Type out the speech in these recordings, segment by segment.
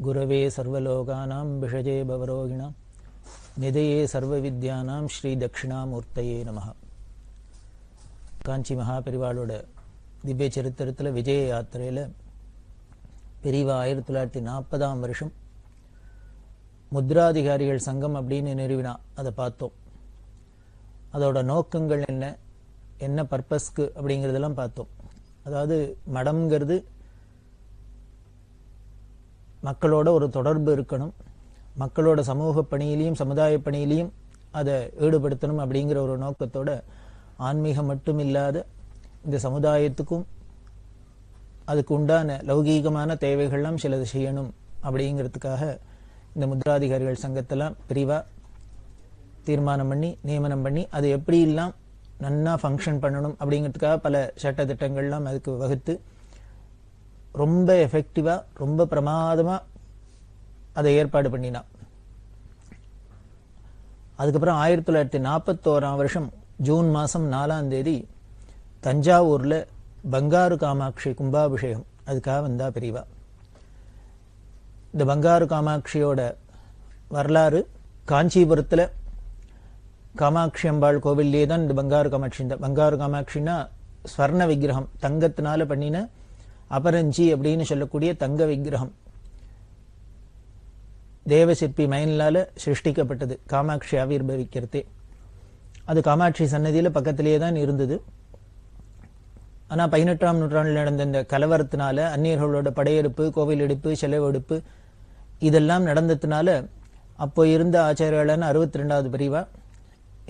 गुरवे सर्वलोकानां विषजे भवरोगिणां निधये सर्वविद्यानां श्री दक्षिणामूर्तये नमः. காஞ்சி மகாபெரிவாளோட திவ்ய சரித்திரத்தில் விஜய யாத்திரையில் பெரியவா 1940ஆம் வருஷம் முத்ராதிகாரிகள் சங்கம் அப்படின்னு நிறுவினா. அதை பார்த்தோம். அதோட நோக்கங்கள் என்ன, என்ன பர்பஸ்க்கு அப்படிங்கிறதெல்லாம் பார்த்தோம். அதாவது மடம்ங்கிறது மக்களோட ஒரு தொடர்பு இருக்கணும், மக்களோட சமூக பணியிலையும் சமுதாய பணியிலையும் அதை ஈடுபடுத்தணும் அப்படிங்கிற ஒரு நோக்கத்தோட ஆன்மீகம் மட்டும் இல்லாத இந்த சமுதாயத்துக்கும் அதுக்கு உண்டான லௌகீகமான தேவைகள்லாம் சிலது செய்யணும் அப்படிங்கிறதுக்காக இந்த முத்ராதிகாரிகள் சங்கத்தெல்லாம் பிரிவா தீர்மானம் பண்ணி நியமனம் பண்ணி அது எப்படி எல்லாம் நன்னா ஃபங்க்ஷன் பண்ணணும் அப்படிங்கிறதுக்காக பல சட்ட திட்டங்கள்லாம் அதுக்கு வகுத்து ரொம்ப எஃபெக்டிவா ரொம்ப பிரமாதமா அதை ஏற்பாடு பண்ணினா. அதுக்கப்புறம் 1941ஆம் வருஷம் ஜூன் மாதம் 4ஆம் தேதி தஞ்சாவூர்ல பங்காரு காமாட்சி கும்பாபிஷேகம் அதுக்காக வந்தா பெரியவா. இந்த பங்காரு காமாட்சியோட வரலாறு காஞ்சிபுரத்துல காமாட்சி அம்பாள் கோவில்லே தான் இந்த பங்காரு காமாட்சி. இந்த பங்காரு காமாட்சின்னா ஸ்வர்ண விக்கிரகம், தங்கத்தினால பண்ணின அபரஞ்சி அப்படின்னு சொல்லக்கூடிய தங்க விக்கிரகம். தேவசிற்பி மயன்லால சிருஷ்டிக்கப்பட்டது காமாட்சி ஆவிர்பவிக்கிறதே. அது காமாட்சி சன்னதியில பக்கத்திலேயே தான் இருந்தது. ஆனா 18ஆம் நூற்றாண்டில் நடந்த இந்த கலவரத்தினால அந்நியர்களோட படையெடுப்பு, கோவில் எடுப்பு, செலவெடுப்பு இதெல்லாம் நடந்ததுனால அப்போ இருந்த ஆச்சாரியாளான 62வது பிரிவா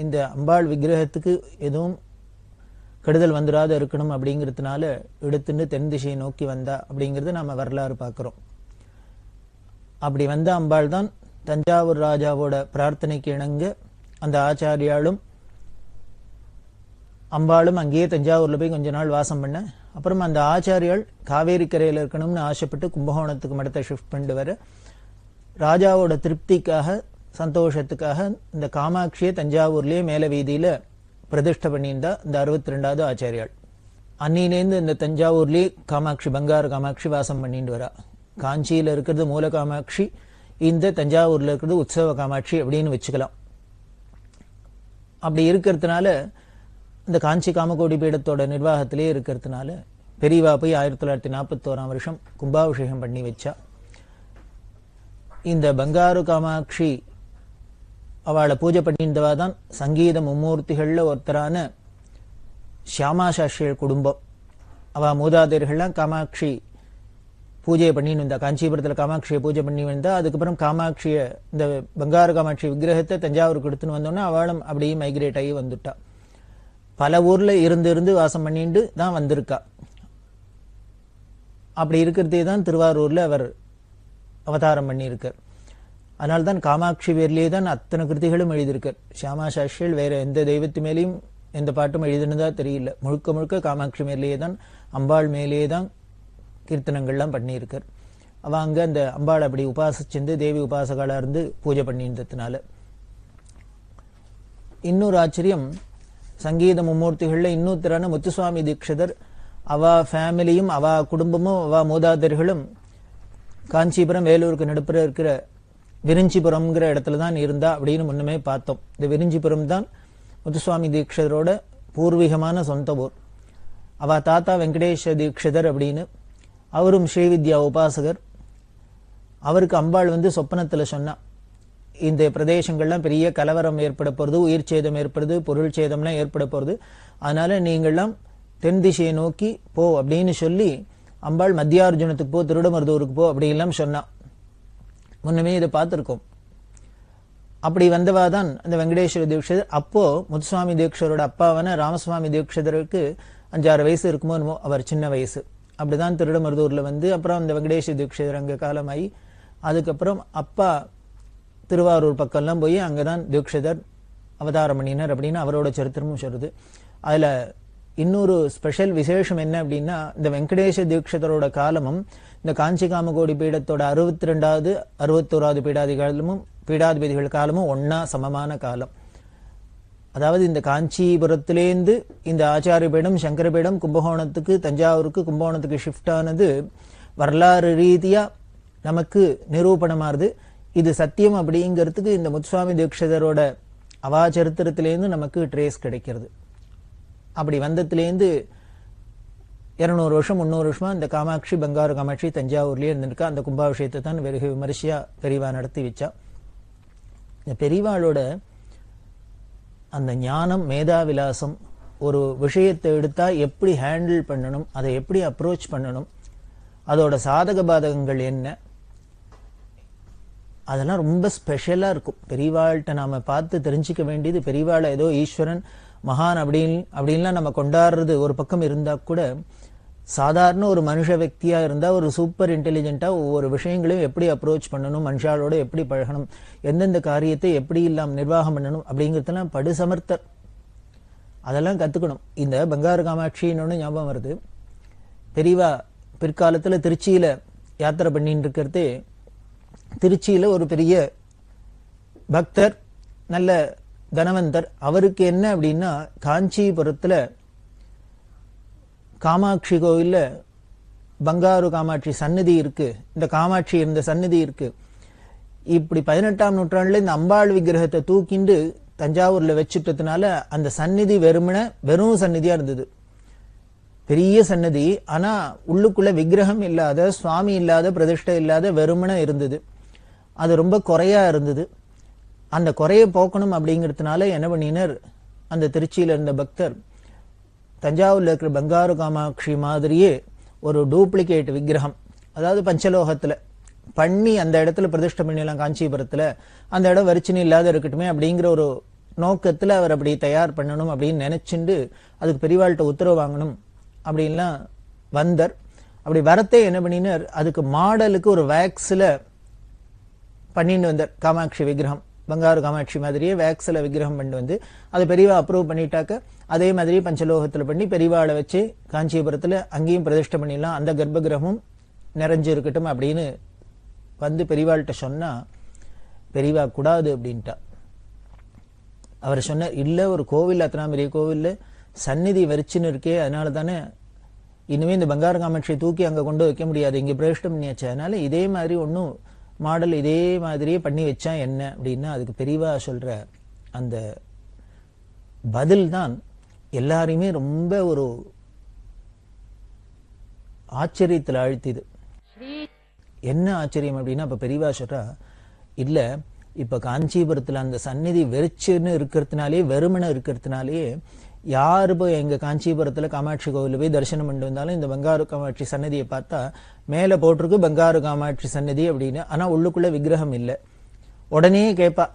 இந்த அம்பாள் விக்கிரகத்துக்கு எதுவும் கெடுதல் வந்துடாத இருக்கணும் அப்படிங்கிறதுனால எடுத்துன்னு தென் திசையை நோக்கி வந்தா அப்படிங்கிறது நாம வரலாறு பார்க்கிறோம். அப்படி வந்த அம்பாள் தான் தஞ்சாவூர் ராஜாவோட பிரார்த்தனைக்கு இணங்க அந்த ஆச்சாரியாலும் அம்பாளும் அங்கேயே தஞ்சாவூர்ல போய் கொஞ்ச நாள் வாசம் பண்ண. அப்புறம் அந்த ஆச்சாரியால் காவேரி கரையில இருக்கணும்னு ஆசைப்பட்டு கும்பகோணத்துக்கு மடத்தை ஷிஃப்ட் பண்ணிட்டு வர ராஜாவோட திருப்திக்காக சந்தோஷத்துக்காக இந்த காமாட்சியை தஞ்சாவூர்லயே மேல வீதியில பிரதிஷ்டை பண்ணியிருந்தா இந்த 62வது ஆச்சாரியால். அன்னிலேருந்து இந்த தஞ்சாவூர்லயே காமாட்சி பங்காரு காமாட்சி வாசம் பண்ணிட்டு வரா. காஞ்சியில இருக்கிறது மூல காமாட்சி, இந்த தஞ்சாவூர்ல இருக்கிறது உற்சவ காமாட்சி அப்படின்னு வச்சுக்கலாம். அப்படி இருக்கிறதுனால இந்த காஞ்சி காமகோடி பீடத்தோட நிர்வாகத்திலே இருக்கிறதுனால பெரியவா போய் 1941ஆம் வருஷம் கும்பாபிஷேகம் பண்ணி வச்சா. இந்த பங்காரு காமாட்சி அவளை பூஜை பண்ணியிருந்தவா தான் சங்கீத மும்மூர்த்திகள்ல ஒருத்தரான ஷியாமா சாஸ்திரிகள் குடும்பம். அவ மூதாதையர்கள்லாம் காமாட்சி பூஜையை பண்ணின்னு வந்தா. காஞ்சிபுரத்துல காமாட்சியை பூஜை பண்ணி வந்தா. அதுக்கப்புறம் காமாட்சிய இந்த பங்காரு காமாட்சி விக்கிரகத்தை தஞ்சாவூருக்கு எடுத்துன்னு வந்தோன்னா அவளும் அப்படியே மைக்ரேட் ஆகி வந்துட்டா. பல ஊர்ல இருந்து வாசம் பண்ணிட்டு தான் வந்திருக்கா. அப்படி இருக்கிறதே தான் திருவாரூர்ல அவர் அவதாரம் பண்ணியிருக்கார். அதனால்தான் காமாட்சி பேர்லேயே தான் அத்தனை கிருதிகளும் எழுதியிருக்கார். ஷியாமா சாஸ்திரிகள் வேற எந்த தெய்வத்து மேலேயும் எந்த பாட்டும் எழுதுனதா தெரியல. முழுக்க முழுக்க காமாட்சி மேலேயே தான், அம்பாள் மேலேயே தான் கீர்த்தனங்கள்லாம் பண்ணியிருக்கார். அவ அங்க அந்த அம்பாள் அப்படி உபாசிச்சிருந்து தேவி உபாசகாலா இருந்து பூஜை பண்ணியிருந்ததுனால. இன்னொரு ஆச்சரியம், சங்கீத மும்மூர்த்திகள்ல இன்னொருத்தரான முத்துசுவாமி தீட்சிதர் அவ ஃபேமிலியும் அவ குடும்பமும் அவ மூதாதையர்களும் காஞ்சிபுரம் வேலூருக்கு நடுப்புற இருக்கிற விரிஞ்சிபுரம்ங்கிற இடத்துல தான் இருந்தா அப்படின்னு முன்னமே பார்த்தோம். இந்த விரிஞ்சிபுரம் தான் முத்துசுவாமி தீட்சிதரோட பூர்வீகமான சொந்த ஊர். அவ தாத்தா வெங்கடேஷ தீட்சிதர் அப்படின்னு, அவரும் ஸ்ரீவித்யா உபாசகர். அவருக்கு அம்பாள் சொப்பனத்துல சொன்னா, இந்த பிரதேசங்கள்லாம் பெரிய கலவரம் ஏற்பட போறது, உயிர் சேதம் ஏற்படுது, பொருள் சேதம்லாம் ஏற்பட போறது, அதனால நீங்கள்லாம் தென் திசையை நோக்கி போ அப்படின்னு சொல்லி அம்பாள் மத்தியார்ஜுனத்துக்கு போ, திருடமருதூருக்கு போ அப்படின்லாம் சொன்னா. முன்னமே இதை பார்த்திருக்கோம். அப்படி வந்தவாதான் அந்த வெங்கடேஸ்வர தீட்சிதர். அப்போ முத்துசுவாமி தீட்சிதரோட அப்பாவான ராமசுவாமி தீட்சிதருக்கு 5-6 வயசு இருக்குமோ என்னமோ, அவர் சின்ன வயசு. அப்படிதான் திருடமருதூர்ல அப்புறம் அந்த வெங்கடேஸ்வர தீட்சிதர் அங்க காலமாயி அதுக்கப்புறம் அப்பா திருவாரூர் பக்கம்லாம் போய் அங்கதான் தீட்சிதர் அவதாரம் பண்ணினார் அப்படின்னு அவரோட சரித்திரமும் சொல்லுது. அதுல இன்னொரு ஸ்பெஷல் விசேஷம் என்ன அப்படின்னா, இந்த வெங்கடேஷ தீட்சிதரோட காலமும் இந்த காஞ்சி காமகோடி பீடத்தோட 62வது 61வது பீடாதிபதிகள் காலமும் ஒன்னா சமமான காலம். அதாவது இந்த காஞ்சிபுரத்திலேருந்து இந்த ஆச்சாரிய பீடம் சங்கர பீடம் கும்பகோணத்துக்கு தஞ்சாவூருக்கு கும்பகோணத்துக்கு ஷிஃப்ட் ஆனது வரலாறு ரீதியா நமக்கு நிரூபணமாறுது. இது சத்தியம் அப்படிங்கிறதுக்கு இந்த முத்துசுவாமி தீட்சிதரோட அவாச்சரித்திரத்திலேருந்து நமக்கு ட்ரேஸ் கிடைக்கிறது. அப்படி வந்ததுலேருந்து 200 வருஷம் 300 வருஷமா இந்த காமாட்சி பங்காரு காமாட்சி தஞ்சாவூர்லயே இருந்திருக்கா. அந்த கும்பாபிஷேகத்தை தான் வெகு விமரிசையா பெரியவா நடத்தி வச்சா. இந்த பெரியவாளோட அந்த ஞானம், மேதாவிலாசம், ஒரு விஷயத்தை எடுத்தா எப்படி ஹேண்டில் பண்ணணும், அதை எப்படி அப்ரோச் பண்ணணும், அதோட சாதக பாதகங்கள் என்ன, அதெல்லாம் ரொம்ப ஸ்பெஷலா இருக்கும். பெரியவாள்கிட்ட நாம பார்த்து தெரிஞ்சுக்க வேண்டியது, பெரியவாளை ஏதோ ஈஸ்வரன் மகான் அப்படின்லாம் நம்ம கொண்டாடுறது ஒரு பக்கம் இருந்தா கூட, சாதாரண ஒரு மனுஷ వ్యక్తిயா இருந்தா ஒரு சூப்பர் இன்டெலிஜென்ட்டா ஒவ்வொரு விஷயங்களையும் எப்படி அப்ரோச் பண்ணணும், மனுஷாலோட எப்படி பழகணும், எந்தெந்த காரியத்தை எப்படி இல்லாம நிர்வாகம் பண்ணணும் அப்படிங்கிறதெல்லாம் படுசமர்த்தர். அதெல்லாம் கத்துக்கணும். இந்த பங்காரு காமாட்சின்னு ஞாபகம் வருது. பெரியவா பிற்காலத்துல திருச்சியில யாத்திரை பண்ணிட்டு இருக்கிறது. திருச்சியில ஒரு பெரிய பக்தர், நல்ல தனவந்தர். அவருக்கு என்ன அப்படின்னா, காஞ்சிபுரத்துல காமாட்சி கோவில்ல பங்காரு காமாட்சி சன்னதி இருக்கு. இந்த காமாட்சி இருந்த சன்னதி இருக்கு. இப்படி 18ஆம் நூற்றாண்டுல இந்த அம்பாள் விக்கிரகத்தை தூக்கிண்டு தஞ்சாவூர்ல வச்சுட்டதுனால அந்த சந்நிதி வெறும் சந்நிதியா இருந்தது. பெரிய சன்னதி, ஆனா உள்ளுக்குள்ள விக்கிரகம் இல்லாத, சுவாமி இல்லாத, பிரதிஷ்டை இல்லாத வெறுமன இருந்தது. அது ரொம்ப குறையா இருந்தது. அந்த குறைய போக்கணும் அப்படிங்கிறதுனால என்ன பண்ணினர், அந்த திருச்சியில இருந்த பக்தர் தஞ்சாவூர்ல இருக்கிற பங்காரு காமாட்சி மாதிரியே ஒரு டூப்ளிகேட் விக்கிரகம், அதாவது பஞ்சலோகத்துல பண்ணி அந்த இடத்துல பிரதிஷ்டை பண்ணிடலாம் காஞ்சிபுரத்துல, அந்த இடம் வரிச்சினி இல்லாத இருக்கட்டுமே அப்படிங்கிற ஒரு நோக்கத்துல அவர் அப்படி தயார் பண்ணணும் அப்படின்னு நினைச்சுண்டு அதுக்கு பெரியவாள்கிட்ட உத்தரவு வாங்கணும் அப்படின்லாம் வந்தார். அப்படி வரத்தே என்ன பண்ணினார், அதுக்கு மாடலுக்கு ஒரு வேக்ஸ்ல பண்ணிட்டு வந்தார். காமாட்சி விக்கிரகம் பங்காரு காமாட்சி மாதிரியே வேக்ஸ்ல விக்கிரகம் பண்ணி வந்து அதை பெரியவா அப்ரூவ் பண்ணிட்டாக்க அதே மாதிரி பஞ்சலோகத்துல பண்ணி பெரியவாளை வச்சு காஞ்சிபுரத்துல அங்கேயும் பிரதிஷ்டை பண்ணிடலாம், அந்த கர்ப்ப கிரகமும் நிறைஞ்சு இருக்கட்டும் அப்படின்னு வந்து பெரியவாள்கிட்ட சொன்னா, பெரியவா கூடாது அப்படின்ட்டா. அவர் சொன்னார், இல்ல ஒரு கோவில், அத்தனா பெரிய கோவில் சந்நிதி வரிச்சுன்னு இருக்கே, அதனால தானே இனிமே இந்த பங்காரு காமாட்சியை தூக்கி அங்க கொண்டு வைக்க முடியாது, இங்க பிரதிஷ்டை பண்ணியாச்சு, அதனால இதே மாதிரி ஒன்னும் மாடல் இதே மாதிரியே பண்ணி வச்சா என்ன அப்படின்னா, அதுக்கு பெரியவா சொல்ற அந்த பதில் தான் எல்லாரையுமே ரொம்ப ஒரு ஆச்சரியத்தில் ஆழ்த்திது. என்ன ஆச்சரியம் அப்படின்னா, இப்ப பெரியவா சொல்றா, இல்ல இப்ப காஞ்சிபுரத்துல அந்த சந்நிதி வெறிச்சுன்னு இருக்கிறதுனாலே, வெறுமனை இருக்கிறதுனாலே, யாரு போய் எங்க காஞ்சிபுரத்துல காமாட்சி கோவில போய் தரிசனம் பண்ணிட்டு வந்தாலும் இந்த பங்காரு காமாட்சி சன்னதியை பார்த்தா மேல போட்டிருக்கு பங்காரு காமாட்சி சன்னதி அப்படின்னு, ஆனா உள்ளுக்குள்ள விக்கிரகம் இல்லை. உடனே கேட்பா,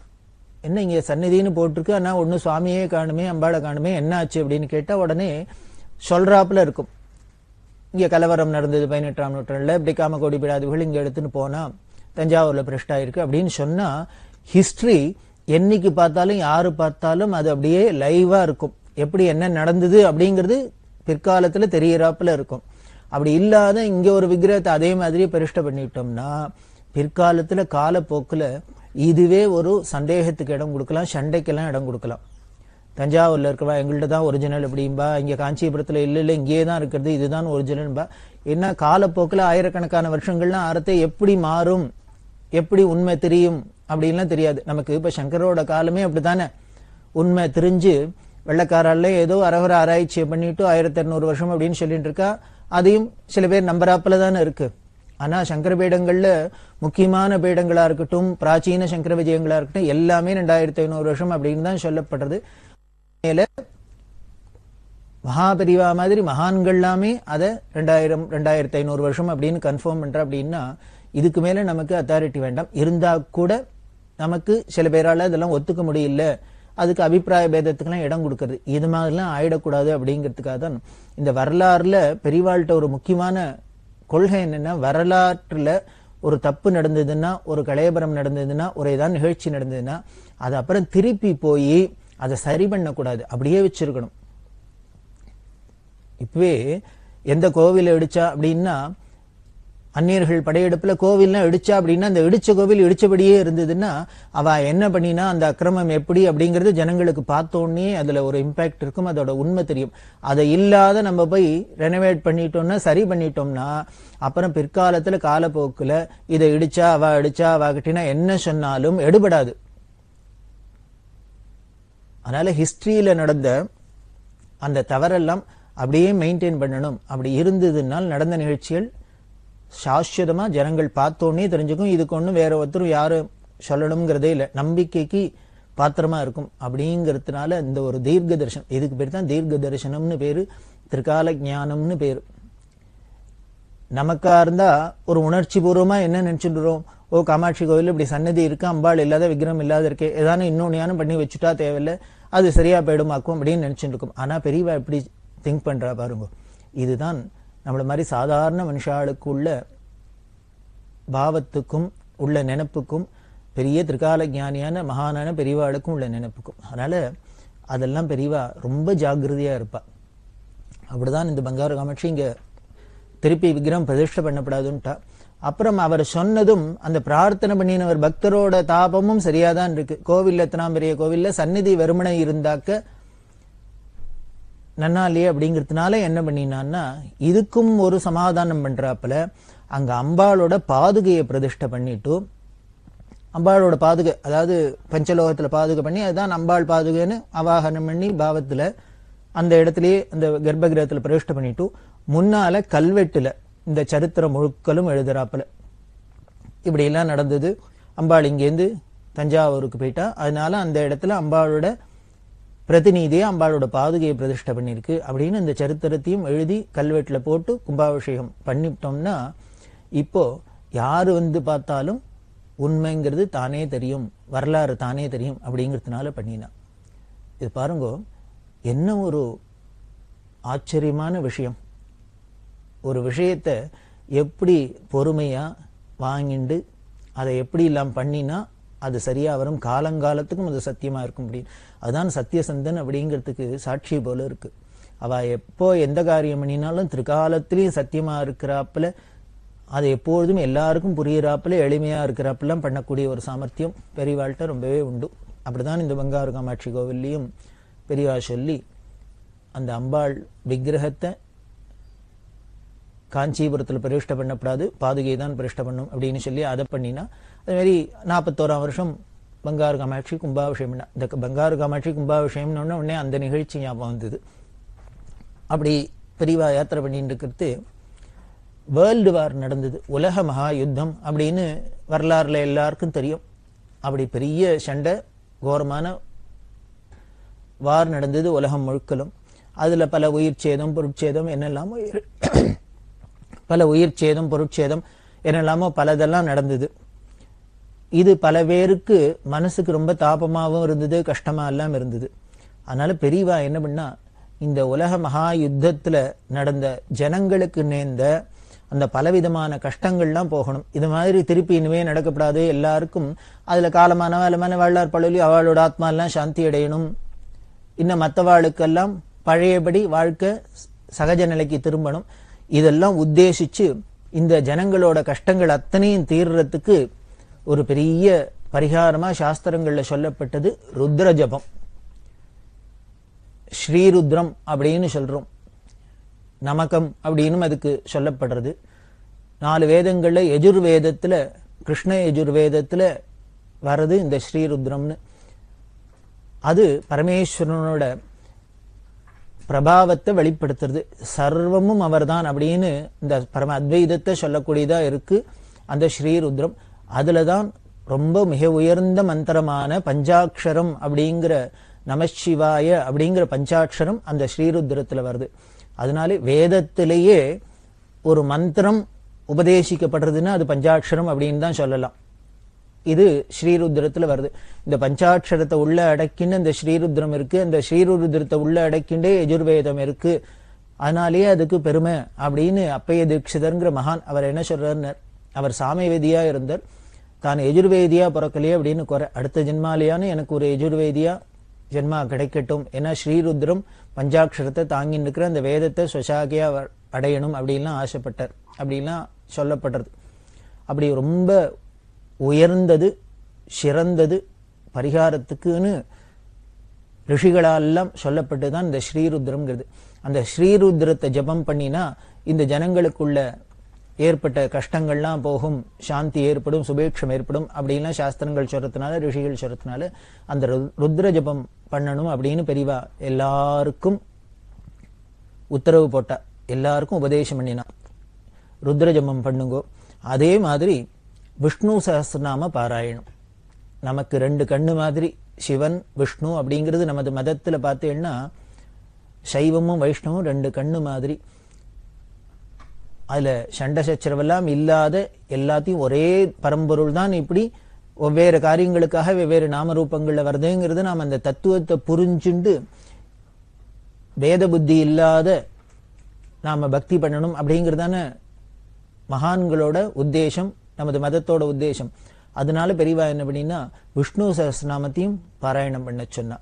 என்ன இங்க சன்னதின்னு போட்டிருக்கு, ஆனா ஒன்னும் சுவாமியே காணுமே, அம்பாளை காணுமே, என்ன ஆச்சு அப்படின்னு கேட்டா உடனே சொல்றாப்புல இருக்கும், இங்க கலவரம் நடந்தது 18ஆம் நூற்றாண்டுல, இப்படி காமகோடி பீடாதிகள் இங்க எடுத்துன்னு போனா தஞ்சாவூர்ல பிரஷ்டா இருக்கு அப்படின்னு சொன்னா, ஹிஸ்டரி என்னைக்கு பார்த்தாலும் யாரு பார்த்தாலும் அது அப்படியே லைவா இருக்கும். எப்படி என்ன நடந்தது அப்படிங்கிறது பிற்காலத்துல தெரியறாப்புல இருக்கும். அப்படி இல்லாத இங்க ஒரு விக்கிரகத்தை அதே மாதிரி பிரதிஷ்டை பண்ணிட்டோம்னா பிற்காலத்துல காலப்போக்குல இதுவே ஒரு சந்தேகத்துக்கு இடம் கொடுக்கலாம், சண்டைக்கெல்லாம் இடம் கொடுக்கலாம். தஞ்சாவூர்ல இருக்கவா எங்கள்கிட்ட தான் ஒரிஜினல் அப்படின்பா, இங்க காஞ்சிபுரத்துல இல்ல இங்கே தான் இருக்கிறது, இதுதான் ஒரிஜினல்பா. என்ன காலப்போக்குல ஆயிரக்கணக்கான வருஷங்கள்லாம் அறத்தை எப்படி மாறும், எப்படி உண்மை தெரியும் அப்படின்லாம் தெரியாது நமக்கு. இப்ப சங்கரோட காலமே அப்படித்தானே, உண்மை தெரிஞ்சு வெள்ளக்காரால ஏதோ அரகர ஆராய்ச்சியை பண்ணிட்டு 1200 வருஷம் அப்படின்னு சொல்லிட்டு இருக்கா. அதையும் சில பேர் நம்பராப்புல தானே இருக்கு. ஆனா சங்கர பீடங்கள்ல முக்கியமான பீடங்களா இருக்கட்டும், பிராச்சீன சங்கர விஜயங்களா இருக்கட்டும், எல்லாமே 2500 வருஷம் அப்படின்னு தான் சொல்லப்படுறது. மேல மகாபெரிவா மாதிரி மகான்கள் எல்லாமே அதை 2000-2500 வருஷம் அப்படின்னு கன்ஃபார்ம் பண்ற அப்படின்னா, இதுக்கு மேல நமக்கு அத்தாரிட்டி வேண்டாம். இருந்தா கூட நமக்கு சில பேரால இதெல்லாம் ஒத்துக்க முடியல, அதுக்கு அபிப்பிராய பேதத்துக்கெல்லாம் இடம் கொடுக்கறது, இது மாதிரிலாம் ஆயிடக்கூடாது அப்படிங்கிறதுக்காக தான் இந்த வரலாறுல பெரியவாள்கிட்ட ஒரு முக்கியமான கொள்கை என்னன்னா, வரலாற்றுல ஒரு தப்பு நடந்ததுன்னா, ஒரு கலையபரம் நடந்ததுன்னா, ஒரு ஏதாவது நிகழ்ச்சி நடந்ததுன்னா அது அப்புறம் திருப்பி போய் அதை சரி பண்ணக்கூடாது, அப்படியே வச்சிருக்கணும். இப்பவே எந்த கோவில இடிச்சா அப்படின்னா அந்நியர்கள் படையெடுப்புல கோவில்லாம் இடிச்சா அப்படின்னா அந்த இடிச்ச கோவில் இடிச்சபடியே இருந்ததுன்னா அவ என்ன பண்ணினா அந்த அக்கிரமம் எப்படி அப்படிங்கறது ஜனங்களுக்கு பார்த்தோன்னே அதுல ஒரு இம்பாக்ட் இருக்கும், அதோட உண்மை தெரியும். அதை இல்லாத நம்ம போய் ரெனோவேட் பண்ணிட்டோம்னா, சரி பண்ணிட்டோம்னா, அப்புறம் பிற்காலத்துல காலப்போக்குல இதை இடிச்சா அவ கிட்டினா என்ன சொன்னாலும் எடுபடாது. அதனால ஹிஸ்டரியில நடந்த அந்த தவறெல்லாம் அப்படியே மெயின்டைன் பண்ணணும். அப்படி இருந்ததுனால் நடந்த நிகழ்ச்சிகள் சாஸ்வதமா ஜனங்கள் பார்த்தோன்னே தெரிஞ்சுக்கும். இதுக்கு ஒன்றும் வேற ஒருத்தரும் யாரும் சொல்லணுங்கிறதே இல்லை, நம்பிக்கைக்கு பாத்திரமா இருக்கும். அப்படிங்கிறதுனால இந்த ஒரு தீர்க்க தரிசனம், இதுக்கு பேர் தான் தீர்க்க தரிசனம்னு பேரு, திரிகால ஞானம்னு பேரு. நமக்கா இருந்தா ஒரு உணர்ச்சி பூர்வமா என்ன நினைச்சுடுறோம், ஓ காமாட்சி கோவில் இப்படி சன்னதி இருக்கு, அம்பாள் இல்லாத விக்கிரம் இல்லாத இருக்கே, ஏதானு இன்னொன்னு பண்ணி வச்சுட்டா தேவையில்லை, அது சரியா போயிடுமாக்கும் அப்படின்னு நினைச்சுட்டு இருக்கும். ஆனா பெரியவா எப்படி திங்க் பண்றா பாருங்க. இதுதான் நம்மள மாதிரி சாதாரண மனுஷாளுக்கு உள்ள பாவத்துக்கும் உள்ள நினைப்புக்கும் பெரிய திரிகால ஞானியான மகானான பெரியவாளுக்கும் உள்ள நினைப்புக்கும். அதனால அதெல்லாம் பெரியவா ரொம்ப ஜாகிரதையா இருப்பா. அப்படிதான் இந்த பங்காரு காமாட்சி இங்க திருப்பி விக்கிரம் பிரதிஷ்டை பண்ணப்படாதுன்ட்டா. அப்புறம் அவர் சொன்னதும் அந்த பிரார்த்தனை பண்ணினவர் பக்தரோட தாபமும் சரியாதான் இருக்கு. கோவில் எத்தனாம் பெரிய கோவில்ல சந்நிதி வெறுமனை இருந்தாக்க நன்னா இல்லையே அப்படிங்கிறதுனால என்ன பண்ணினான்னா, இதுக்கும் ஒரு சமாதானம் பண்றாப்புல அங்க அம்பாளோட பாதுகையை பிரதிஷ்டை பண்ணிட்டு, அம்பாளோட பாதுகை அதாவது பஞ்சலோகத்துல பாதுகை பண்ணி அதுதான் அம்பாள் பாதுகைன்னு அவாகனம் பண்ணி பாவத்துல அந்த இடத்துலயே அந்த கர்ப்பகிரகத்துல பிரதிஷ்டை பண்ணிட்டு, முன்னால கல்வெட்டுல இந்த சரித்திரம் முழுக்களும் எழுதுறாப்புல இப்படி எல்லாம் நடந்தது. அம்பாள் இங்கேருந்து தஞ்சாவூருக்கு போயிட்டா, அதனால அந்த இடத்துல அம்பாளோட பிரதிநிதியை அம்பாளோட பாதுகையை பிரதிஷ்டை பண்ணிருக்கு அப்படின்னு இந்த சரித்திரத்தையும் எழுதி கல்வெட்டுல போட்டு கும்பாபிஷேகம் பண்ணிட்டோம்னா, இப்போ யாரு பார்த்தாலும் உண்மைங்கிறது தானே தெரியும், வரலாறு தானே தெரியும் அப்படிங்கிறதுனால பண்ணினா. இது பாருங்க என்ன ஒரு ஆச்சரியமான விஷயம். ஒரு விஷயத்த எப்படி பொறுமையா வாங்கிண்டு அதை எப்படி எல்லாம் பண்ணினா அது சரியா வரும், காலங்காலத்துக்கும் அது சத்தியமா இருக்கும் அப்படின்னு. அதுதான் சத்தியசந்தன் அப்படிங்கிறதுக்கு சாட்சி போல இருக்கு. அவ எப்போ எந்த காரியம் பண்ணினாலும் திரிகாலத்திலையும் சத்தியமா இருக்கிறாப்புல, அது எப்பொழுதும் எல்லாருக்கும் புரியிறாப்புல எளிமையா இருக்கிறாப்புலாம் பண்ணக்கூடிய ஒரு சாமர்த்தியம் பெரியவாள்கிட்ட ரொம்பவே உண்டு. அப்படிதான் இந்த பங்காரு காமாட்சி கோவில்லையும் பெரியவா சொல்லி அந்த அம்பாள் விக்கிரகத்தை காஞ்சிபுரத்தில் பிரதிஷ்டை பண்ணப்படாது, பாதுகையை தான் பிரதிஷ்டை பண்ணும் அப்படின்னு சொல்லி அதை பண்ணினா, அதே மாதிரி 41ஆம் வருஷம் பங்காரு காமாட்சி கும்பாபிஷேகம். இந்த பங்காரு காமாட்சி கும்பாபிஷேகம்னு உடனே அந்த நிகழ்ச்சி ஞாபகம் வந்தது. அப்படி பெரியவா யாத்திரை பண்ணிட்டு இருக்கிறது வேர்ல்டு வார் நடந்தது, உலக மகா யுத்தம் அப்படின்னு வரலாறுல எல்லாருக்கும் தெரியும். அப்படி பெரிய சண்டை கோரமான வார் நடந்தது உலகம் முழுக்கலும். அதுல பல உயிர் சேதம் பொருட்சேதம் என்னெல்லாமோ பல உயிர் சேதம் பொருட்சேதம் என்னெல்லாமோ பலதெல்லாம் நடந்தது. இது பல பேருக்கு மனசுக்கு ரொம்ப தாபமாகவும் இருந்தது, கஷ்டமா எல்லாம் இருந்தது. அதனால பெரியவா என்ன பண்ணா, இந்த உலக மகா யுத்தத்துல நடந்த ஜனங்களுக்கு நேர்ந்த அந்த பலவிதமான கஷ்டங்கள்லாம் போகணும், இது மாதிரி திருப்பி இனிமே நடக்கப்படாது, எல்லாருக்கும் அதுல காலமான வாழ்நாள் பழலி அவளோட ஆத்மா எல்லாம் சாந்தி அடையணும், இன்னும் மற்றவாளுக்கெல்லாம் பழையபடி வாழ்க்கை சகஜ நிலைக்கு திரும்பணும், இதெல்லாம் உத்தேசிச்சு இந்த ஜனங்களோட கஷ்டங்கள் அத்தனையும் தீர்றதுக்கு ஒரு பெரிய பரிகாரமா சாஸ்திரங்கள்ல சொல்லப்பட்டது ருத்ர ஜபம். ஸ்ரீருத்ரம் அப்படின்னு சொல்றோம், நமகம் அப்படின்னு அதுக்கு சொல்லப்படுறது. 4 வேதங்கள்ல யஜுர்வேதத்துல கிருஷ்ண யஜுர்வேதத்துல வர்றது இந்த ஸ்ரீருத்ரம்னு. அது பரமேஸ்வரனோட பிரபாவத்தை வெளிப்படுத்துறது, சர்வமும் அவர்தான் அப்படின்னு இந்த பரம அத்வைதத்தை சொல்லக்கூடியதா இருக்கு அந்த ஸ்ரீருத்ரம். அதுலதான் ரொம்ப மிக உயர்ந்த மந்திரமான பஞ்சாட்சரம் அப்படிங்கிற நமசிவாய அப்படிங்கிற பஞ்சாட்சரம் அந்த ஸ்ரீருத்ரத்துல வருது. அதனால வேதத்திலேயே ஒரு மந்திரம் உபதேசிக்கப்படுறதுன்னா அது பஞ்சாட்சரம் அப்படின்னு தான் சொல்லலாம். இது ஸ்ரீருத்ரத்துல வருது. இந்த பஞ்சாட்சரத்தை உள்ள அடக்கின்னு இந்த ஸ்ரீருத்ரம் இருக்கு, அந்த ஸ்ரீருத்ரத்தை உள்ள அடக்கின்றே யஜுர்வேதம் இருக்கு. அதனாலேயே அதுக்கு பெருமை அப்படின்னு அப்பைய தீட்சிதர்ங்கிற மகான் அவர் என்ன சொல்றாரு, அவர் சாமவேதியா இருந்தார், தான் எஜுர்வேதியா பிறக்கலையே அப்படின்னு குறை, அடுத்த ஜென்மாலையானு எனக்கு ஒரு எஜுர்வேதியா ஜென்மா கிடைக்கட்டும், ஏன்னா ஸ்ரீருத்ரம் பஞ்சாட்சரத்தை தாங்கின்னு இருக்கிற அந்த வேதத்தை சொசாகியா அடையணும் அப்படின்லாம் ஆசைப்பட்டார். அப்படின்லாம் சொல்லப்படுறது. அப்படி ரொம்ப உயர்ந்தது, சிறந்தது, பரிகாரத்துக்குன்னு ரிஷிகளெல்லாம் சொல்லப்பட்டுதான் இந்த ஸ்ரீருத்ரம்ங்கிறது. அந்த ஸ்ரீருத்ரத்தை ஜபம் பண்ணினா இந்த ஜனங்களுக்குள்ள ஏற்பட்ட கஷ்டங்கள்லாம் போகும், சாந்தி ஏற்படும், சுபேட்சம் ஏற்படும் அப்படின்லாம் சாஸ்திரங்கள் சொல்றதுனால, ரிஷிகள் சொல்றதுனால அந்த ருத்ர ஜபம் பண்ணணும் அப்படின்னு பெரியவா எல்லாருக்கும் உத்தரவு போட்டா, எல்லாருக்கும் உபதேசம் பண்ணினா ருத்ர ஜபம் பண்ணுங்கோ. அதே மாதிரி விஷ்ணு சஹஸ்ரநாம பாராயணம். நமக்கு ரெண்டு கண்ணு மாதிரி சிவன் விஷ்ணு அப்படிங்கிறது நமது மதத்துல பார்த்தீங்கன்னா சைவமும் வைஷ்ணவம் ரெண்டு கண்ணு மாதிரி. அதுல சண்டை சச்சரவெல்லாம் இல்லாத எல்லாத்தையும் ஒரே பரம்பொருள் தான் இப்படி வெவ்வேறு காரியங்களுக்காக வெவ்வேறு நாமரூபங்கள்ல வருதுங்கிறது நாம் அந்த தத்துவத்தை புரிஞ்சுண்டு வேத புத்தி இல்லாத நாம பக்தி பண்ணணும் அப்படிங்கிறதான மகான்களோட உத்தேசம், நமது மதத்தோட உத்தேசம். அதனால பெரியவா என்ன பண்ணினா விஷ்ணு சஹஸ்ரநாமத்தையும் பாராயணம் பண்ண சொன்னா.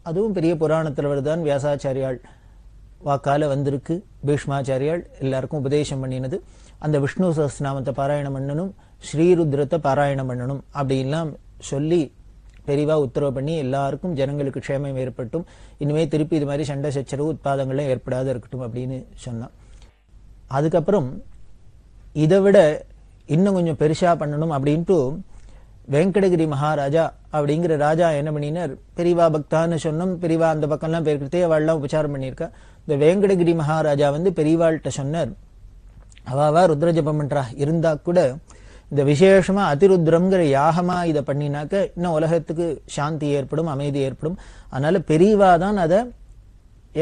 அதுவும் பெரிய புராணத்தில் வருதான், வியாசாச்சாரியால் வாக்கால வந்திருக்கு, பீஷ்மாச்சாரியால் எல்லாருக்கும் உபதேசம் பண்ணினது. அந்த விஷ்ணு சஹஸ்ரநாமத்தை பாராயணம் பண்ணணும், ஸ்ரீருத்ரத்தை பாராயணம் பண்ணணும் அப்படின்லாம் சொல்லி பெரியவா உத்தரவு பண்ணி எல்லாருக்கும் ஜனங்களுக்கு க்ஷேமம் ஏற்பட்டும், இனிமே திருப்பி இது மாதிரி சண்டை சச்சரவு உட்பாதங்கள்லாம் ஏற்படாத இருக்கட்டும் அப்படின்னு சொன்னான். அதுக்கப்புறம் இதை விட இன்னும் கொஞ்சம் பெருசா பண்ணணும் அப்படின்ட்டு வெங்கடகிரி மகாராஜா அப்படிங்கிற ராஜா என்ன பண்ணினார், பெரியவா பக்தான்னு சொன்னோம், பெரியவா அந்த பக்கம்லாம் பேர்கிட்டே அவள்லாம் உபச்சாரம் பண்ணியிருக்கா. இந்த வெங்கடகிரி மகாராஜா வந்து பெரியவாள்கிட்ட சொன்னார், அவாவா ருத்ர ஜபம் பண்றா இருந்தா கூட இந்த விசேஷமா அதிருத்ரம்ங்கிற யாகமா இதை பண்ணினாக்க இன்னும் உலகத்துக்கு சாந்தி ஏற்படும், அமைதி ஏற்படும். அதனால பெரியவா தான் அதை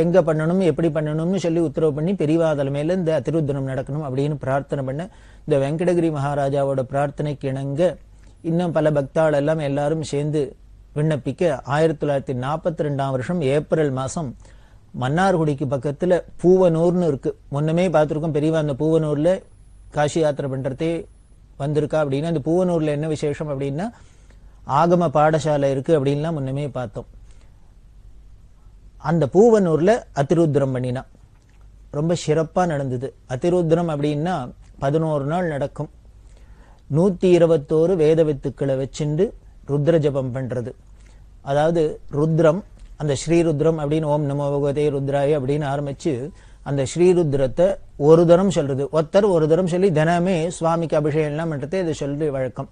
எங்க பண்ணணும் எப்படி பண்ணணும்னு சொல்லி உத்தரவு பண்ணி பெரியவா தலைமையில இந்த அதிருத்ரம் நடக்கணும் அப்படின்னு பிரார்த்தனை பண்ண, இந்த வெங்கடகிரி மகாராஜாவோட பிரார்த்தனைக்கு இணங்க இன்னும் பல பக்தாள் எல்லாம் எல்லாரும் சேர்ந்து விண்ணப்பிக்க 1942 ஏப்ரல் மாசம் மன்னார்குடிக்கு பக்கத்துல பூவனூர்னு இருக்கு. முன்னமே பார்த்திருக்கோம் பெரியவா அந்த பூவனூர்ல காசி யாத்திரை பண்றதே வந்திருக்கா அப்படின்னா, அந்த பூவனூர்ல என்ன விசேஷம் அப்படின்னா ஆகம பாடசாலை இருக்கு அப்படின்லாம் முன்னமே பார்த்தோம். அந்த பூவனூர்ல அதிருத்ரம் பண்ணினா ரொம்ப சிறப்பா நடந்தது. அதிருத்ரம் அப்படின்னா 11 நாள் நடக்கும். 121 வேத வித்துக்களை வச்சுண்டு ருத்ர ஜபம் பண்றது. அதாவது ருத்ரம், அந்த ஸ்ரீருத்ரம் அப்படின்னு ஓம் நமோ பகவதே ருத்ராய அப்படின்னு ஆரம்பிச்சு அந்த ஸ்ரீருத்ரத்தை ஒரு தரம் சொல்றது, ஒருத்தர் ஒரு தரம் சொல்லி தினமே சுவாமிக்கு அபிஷேகம் எல்லாம் பண்றதே இதை சொல்ற வழக்கம்.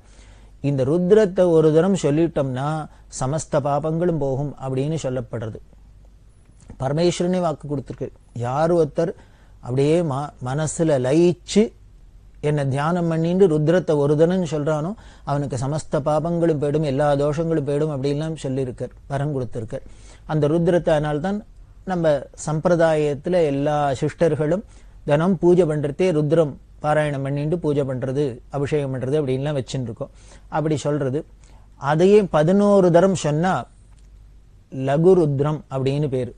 இந்த ருத்ரத்தை ஒரு தரம் சொல்லிட்டோம்னா சமஸ்த பாபங்களும் போகும் அப்படின்னு சொல்லப்படுறது. பரமேஸ்வரனே வாக்கு கொடுத்திருக்கு, யார் ஒருத்தர் அப்படியே மனசுல லயிச்சு என்ன தியானம் பண்ணிட்டு ருத்ரத்தை ஒரு தனம் சொல்றானோ அவனுக்கு சமஸ்த பாபங்களும் போயிடும், எல்லா தோஷங்களும் போயிடும் அப்படின்லாம் சொல்லியிருக்கார், வரம் கொடுத்திருக்கார். அந்த ருத்ரத்தை அதனால்தான் நம்ம சம்பிரதாயத்துல எல்லா சிஸ்டர்களும் தினம் பூஜை பண்றதே ருத்ரம் பாராயணம் பண்ணிட்டு பூஜை பண்றது, அபிஷேகம் பண்றது அப்படின்லாம் வச்சுட்டு இருக்கோம். அப்படி சொல்றது. அதையே 11 தரம் சொன்னா லகு ருத்ரம் அப்படின்னு பேரு.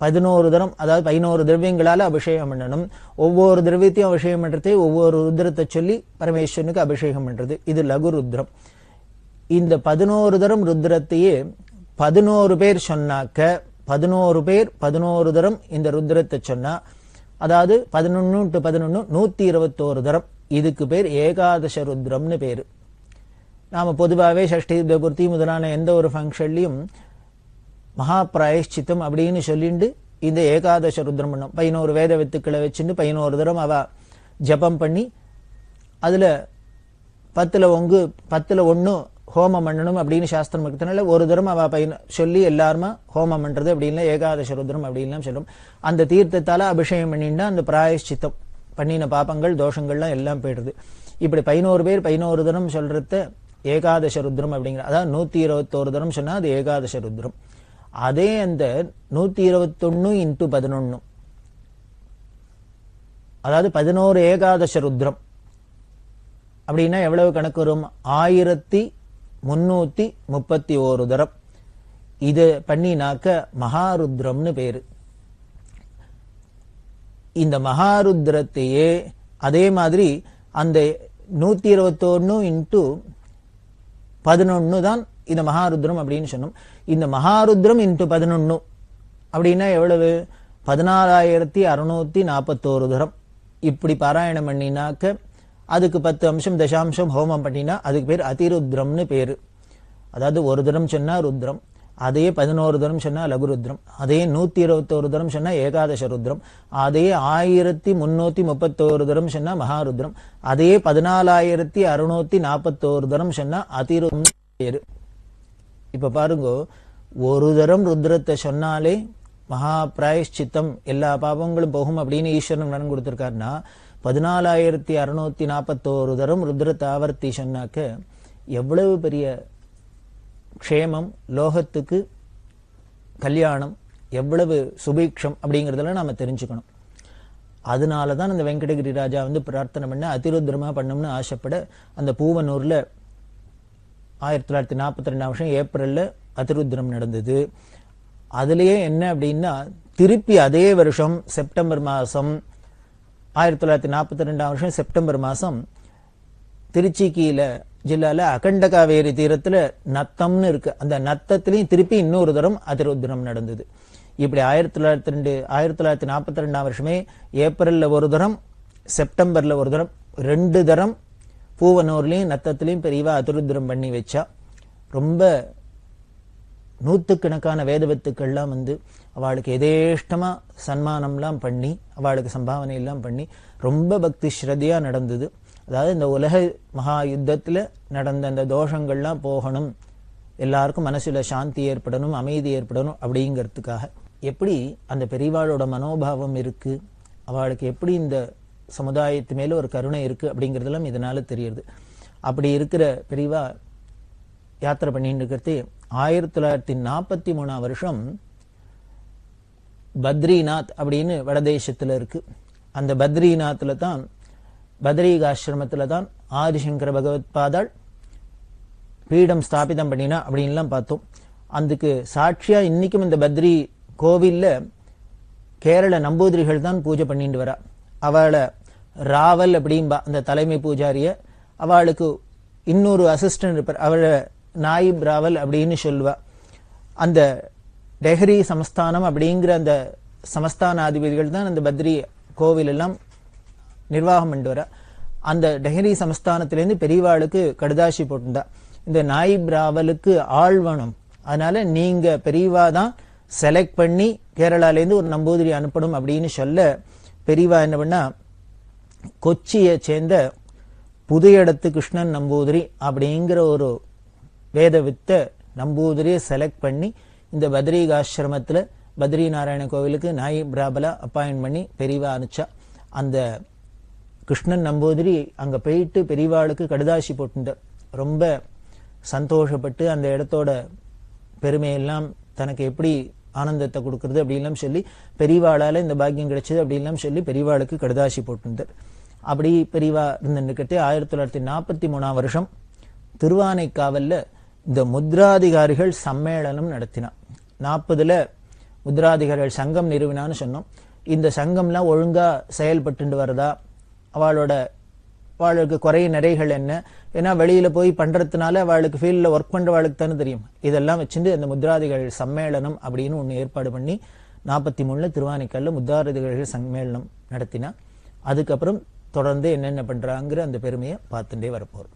11 தரம், அதாவது 11 திரவியங்களால அபிஷேகம் பண்ணணும். ஒவ்வொரு திரவியத்தையும் அபிஷேகம் பண்றதே ஒவ்வொரு ருத்ரத்தை சொல்லி பரமேஸ்வரனுக்கு அபிஷேகம் பண்றது, இது லகு ருத்ரம். இந்த 11 தரம் ருத்ரத்தையே 11 பேர் சொன்னாக்க 11 பேர் 11 தரம் இந்த ருத்ரத்தை சொன்னா, அதாவது 11 × 11 121 தரம். இதுக்கு பேர் ஏகாதச ருத்ரம்னு பேரு. நாம பொதுவாகவே சஷ்டி பூர்த்தி முதலான எந்த ஒரு ஃபங்க்ஷன்லையும் மகா பிராயஷ்சித்தம் அப்படின்னு சொல்லிட்டு இந்த ஏகாதச ருத்ரம் பண்ணும். 11 வேத வித்துக்களை வச்சுட்டு 11 தரம் அவ ஜபம் பண்ணி அதுல 10ல் 1 ஹோமம் பண்ணணும் அப்படின்னு சாஸ்திரம் இருக்கிறதுனால ஒரு தரம் அவ சொல்லி எல்லாருமா ஹோமம் பண்றது அப்படின்னு ஏகாதச ருத்ரம் அப்படின்லாம் சொல்லும். அந்த தீர்த்தத்தால அபிஷேகம் பண்ணிட்டா அந்த பிராயஷ்சித்தம் பண்ணின பாப்பங்கள் தோஷங்கள்லாம் எல்லாம் போயிடுது. இப்படி 11 பேர் 11 தரம் சொல்றத ஏகாதச ருத்ரம் அப்படிங்கிற, அதாவது 121 தரம் சொன்னா அது ஏகாதச ருத்ரம். அதே அந்த 121 × 11, அதாவது 11 ஏகாதச ருத்ரம் அப்படின்னா எவ்வளவு கணக்கு வரும்? 1331 தரம். இது பண்ணினாக்க மகாருத்ரம்னு பேரு. இந்த மகாருத்ரத்தையே அதே மாதிரி அந்த 121 × 11 தான் இந்த மகாருத்ரம் அப்படின்னு சொன்னோம். இந்த மகாருத்ரம் × 11 அப்படின்னா எவ்வளவு? 16,641 தரம். இப்படி பாராயணம் பண்ணினாக்க அதுக்கு 10 அம்சம் தசாம்சம் ஹோமம் பண்ணினா அதுக்கு பேர் அதிருத்ரம்னு பேரு. அதாவது ஒரு தரம் சொன்னா ருத்ரம், அதே 11 தரம் சொன்னா லகுருத்ரம், அதே 121 தரம் சொன்னா ஏகாதச ருத்ரம், அதே 1331 தரம் சொன்னா மகாருத்ரம், அதே 14641 தரம் சொன்னா அதிருத்ரம் பேரு. இப்ப பாருங்க, ஒரு தரம் ருத்ரத்தை சொன்னாலே மகா பிராயஷ்சித்தம், எல்லா பாவங்களும் போகும் அப்படின்னு ஈஸ்வரன் வரம் கொடுத்திருக்காருன்னா 14641 தரம் ருத்ரத்தை ஆவர்த்தி சொன்னாக்க எவ்வளவு பெரிய க்ஷேமம், லோகத்துக்கு கல்யாணம், எவ்வளவு சுபீக்ஷம் அப்படிங்கறதெல்லாம் நாம தெரிஞ்சுக்கணும். அதனாலதான் அந்த வெங்கடகிரி ராஜா பிரார்த்தனை பண்ண அதிருத்ரமா பண்ணணும்னு ஆசைப்பட அந்த பூவனூர்ல 1942 வருஷம் ஏப்ரல்ல அதிருத்ரம் நடந்தது. அதுலயே என்ன அப்படின்னா, திருப்பி அதே வருஷம் செப்டம்பர் மாசம் 1942 வருஷம் செப்டம்பர் மாசம் திருச்சி கீழ ஜில்லால அகண்ட காவேரி தீரத்துல நத்தம்னு இருக்கு, அந்த நத்தத்திலையும் திருப்பி இன்னொரு தரம் அதிருத்ரம் நடந்தது. இப்படி 1942 வருஷமே ஏப்ரல்ல ஒரு தரம், செப்டம்பர்ல ஒரு தரம், 2 தரம் பூவனூர்லயும் நத்தத்திலையும் பெரியவா அதிருத்ரம் பண்ணி வச்சா. ரொம்ப நூத்துக்கணக்கான வேதவத்துக்கள்லாம் அவளுக்கு எதேஷ்டமா சன்மானம்லாம் பண்ணி அவளுக்கு சம்பாவனை எல்லாம் பண்ணி ரொம்ப பக்தி ஸ்ரத்தையா நடந்தது. அதாவது இந்த உலக மகா யுத்தத்துல நடந்த அந்த தோஷங்கள்லாம் போகணும், எல்லாருக்கும் மனசுல சாந்தி ஏற்படணும், அமைதி ஏற்படணும் அப்படிங்கிறதுக்காக எப்படி அந்த பெரியவாளோட மனோபாவம் இருக்கு, அவளுக்கு எப்படி இந்த சமுதாயத்து மேல ஒரு கருணை இருக்கு அப்படிங்கறதெல்லாம் இதனால தெரியுது. அப்படி இருக்கிற பெரியவா யாத்திரை பண்ணிட்டு இருக்கிறது 1943 வருஷம் பத்ரிநாத் அப்படின்னு வடதேசத்துல இருக்கு. அந்த பத்ரிநாத்ல தான், பத்ரிகாசிரமத்துல தான் ஆதிசங்கர பகவத் பாதாள் பீடம் ஸ்தாபிதம் பண்ணினா அப்படின்லாம் பார்த்தோம். அதுக்கு சாட்சியா இன்னைக்கும் இந்த பத்ரி கோவில்ல கேரள நம்பூதிரிகள் தான் பூஜை பண்ணிட்டு வரா. அவளை ராவல் அப்படின்பா அந்த தலைமை பூஜாரிய, அவளுக்கு இன்னொரு அசிஸ்டன்ட் இருப்பார், அவளை நாயிப் ராவல் அப்படின்னு சொல்லுவா. அந்த டெஹரி சமஸ்தானம் அப்படிங்கிற அந்த சமஸ்தானாதிபதிகள் தான் அந்த பத்ரி கோவில் எல்லாம் நிர்வாகம் பண்ணிட்டு வர. அந்த டெஹரி சமஸ்தானத்திலேருந்து பெரியவாளுக்கு கடுதாசி போட்டிருந்தா, இந்த நாயிப் ராவலுக்கு ஆள் வேணும், அதனால நீங்க பெரியவா தான் செலக்ட் பண்ணி கேரளாலேருந்து ஒரு நம்பூதிரி அனுப்பணும் அப்படின்னு சொல்ல, பெரியவா என்ன பண்ணா, கொச்சியை சேர்ந்த புதையடத்து கிருஷ்ணன் நம்பூதிரி அப்படிங்கிற ஒரு வேதவித்த நம்பூதிரியை செலக்ட் பண்ணி இந்த பத்ரிகாசிரமத்துல பத்ரி நாராயண கோவிலுக்கு நாயிப் ராபலா அப்பாயின்ட் பண்ணி பெரியவா அனுப்பிச்சா. அந்த கிருஷ்ணன் நம்பூதிரி அங்க போயிட்டு பெரியவாளுக்கு கடுதாசி போட்டுட்டார். ரொம்ப சந்தோஷப்பட்டு அந்த இடத்தோட பெருமையெல்லாம் தனக்கு எப்படி ஆனந்தத்தை கொடுக்கறது அப்படின்லாம் சொல்லி, பெரியவாளால இந்த பாக்கியம் கிடைச்சது அப்படின்லாம் சொல்லி பெரியவாளுக்கு கடுதாசி போட்டுட்டார். அப்படி பெரியவா இருந்துட்டு 1943 வருஷம் திருவானைக்காவல்ல இந்த முத்ராதிகாரிகள் சம்மேளனம் நடத்தினா. 40ல முத்ராதிகாரிகள் சங்கம் நிறுவினான்னு சொன்னோம். இந்த சங்கம்லாம் ஒழுங்கா செயல்பட்டு வரதா, அவளுக்கு குறை நிறைகள் என்ன, ஏன்னா வெளியில போய் பண்றதுனால அவளுக்கு ஃபீல்ட்ல ஒர்க் பண்றவாளுக்கு தானே தெரியும். இதெல்லாம் வச்சுட்டு அந்த முத்ராதிகாரிகள் சம்மேளனம் அப்படின்னு ஒண்ணு ஏற்பாடு பண்ணி 43ல திருவானைக்கால்ல முத்ராதிகாரிகள் சம்மேளனம் நடத்தினா. அதுக்கப்புறம் தொடர்ந்து என்னென்ன பண்றாங்கிற அந்த பெருமையை பார்த்துட்டே வரப்போறோம்.